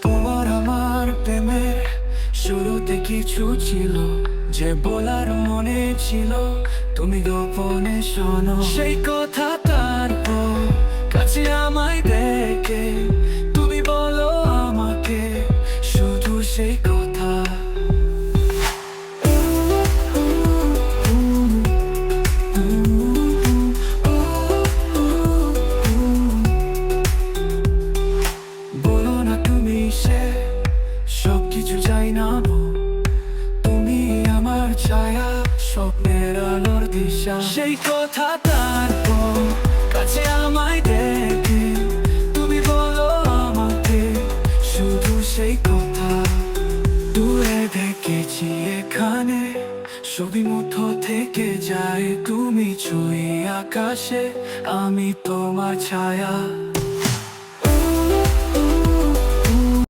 তোমার আমার প্রেমের শুরুতে কিছু ছিল যে বলার মনে ছিল, তুমি গোপনে শোনো সেই কথা। তারপর কাছে আমায় দেখে তুমি বলো আমাকে শুধু সেই কথা। বলো না তুমি সে সবকিছু চাই না, তুমি আমার ছায়া, স্বপ্নের আলোর দিশা সেই কথা। তারপর কাছে আমায় দেখে তুমি বলো আমাকে শুধু সেই কথা। দূরে দেখেছি এখানে ছবি মুঠো থেকে যায়, তুমি ছুঁয়ে আকাশে, আমি তোমার ছায়া।